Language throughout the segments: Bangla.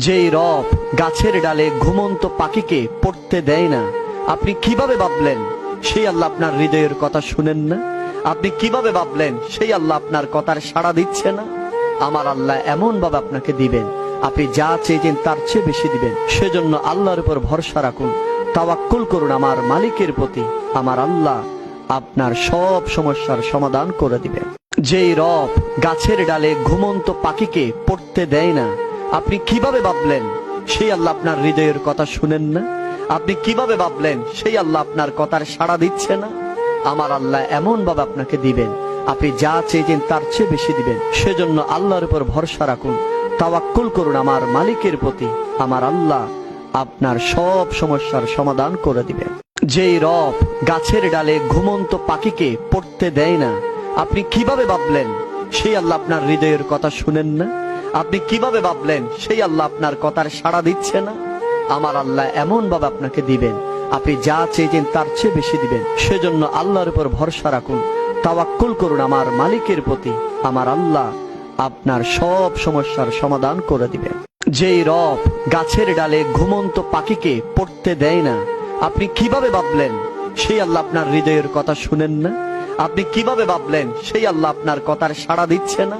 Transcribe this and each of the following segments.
যেই রব গাছের ডালে ঘুমন্ত পাখিকে পড়তে দেয় না, আপনি কিভাবে ভাবলেন সেই আল্লাহ আপনার হৃদয়ের কথা শুনেন না? আপনি কিভাবে ভাবলেন সেই আল্লাহ আপনার কথার সাড়া দিচ্ছে না? আমার আল্লাহ এমন ভাবে আপনাকে দিবেন, আপনি যা চেয়েছেন তার চেয়ে বেশি দিবেন। সেজন্য আল্লাহর উপর ভরসা রাখুন, তাওয়াক্কুল করুন আমার মালিকের প্রতি। আমার আল্লাহ আপনার সব সমস্যার সমাধান করে দিবেন। যেই রব গাছের ডালে ঘুমন্ত পাখিকে পড়তে দেয় না, আপনি কিভাবে ভাবলেন সেই আল্লাহ আপনার হৃদয়ের কথা শুনেন না? আপনি কিভাবে ভাবলেন সেই আল্লাহ আপনার কথার সাড়া দিচ্ছে না? আমার আল্লাহ এমন ভাবে আপনাকে দিবেন, আপনি যা চেয়েছেন তার চেয়ে বেশি দিবেন। সেজন্য আল্লাহর উপর ভরসা রাখুন, তাওয়াক্কুল করুন আমার মালিকের প্রতি। আমার আল্লাহ আপনার সব সমস্যার সমাধান করে দিবেন। যেই রব গাছের ডালে ঘুমন্ত পাখিকে পড়তে দেয় না, আপনি কিভাবে ভাবলেন সেই আল্লাহ আপনার হৃদয়ের কথা শুনেন না? আপনি কিভাবে ভাবলেন সেই আল্লাহ আপনার কথার সাড়া দিচ্ছে না? আমার আল্লাহ এমন ভাবে আপনাকে দিবেন, আপনি যা চেয়েছেন তার চেয়ে বেশি দিবেন। সেজন্য আল্লাহর উপর ভরসা রাখুন, তাওয়াক্কুল করুন আমার মালিকের প্রতি। আমার আল্লাহ আপনার সব সমস্যার সমাধান করে দিবেন। যেই রব গাছের ডালে ঘুমন্ত পাখিকে পড়তে দেয় না, আপনি কিভাবে ভাবলেন সেই আল্লাহ আপনার হৃদয়ের কথা শুনেন না? আপনি কিভাবে ভাবলেন সেই আল্লাহ আপনার কথার সাড়া দিচ্ছে না?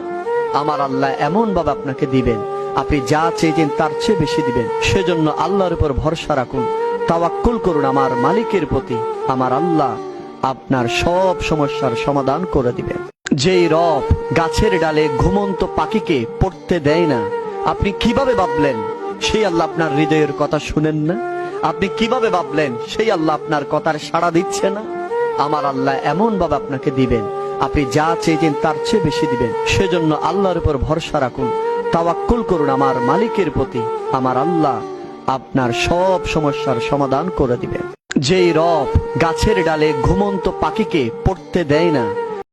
আমার আল্লাহ এমন ভাবে আপনাকে দিবেন, আপনি যা চেয়েছেন তার চেয়ে বেশি দিবেন। সেজন্য আল্লাহর উপর ভরসা রাখুন, তাওয়াক্কুল করুন আমার মালিকের প্রতি। আমার আল্লাহ আপনার সব সমস্যার সমাধান করে দিবেন। যেই রব গাছের ডালে ঘুমন্ত পাখিকে পড়তে দেয় না, আপনি কিভাবে ভাবলেন সেই আল্লাহ আপনার হৃদয়ের কথা শুনেন না? আপনি কিভাবে ভাবলেন সেই আল্লাহ আপনার কথার সাড়া দিচ্ছে না? আমার আল্লাহ এমন ভাবে আপনাকে দিবেন, আপনি যা চেয়েছেন তার চেয়ে বেশি দিবেন। সেজন্য আল্লাহর উপর ভরসা রাখুন, তাওয়াক্কুল করুন আমার মালিকের প্রতি। আমার আল্লাহ আপনার সব সমস্যার সমাধান করে দিবেন। যেই রব গাছের ডালে ঘুমন্ত পাখিকে পড়তে দেয় না,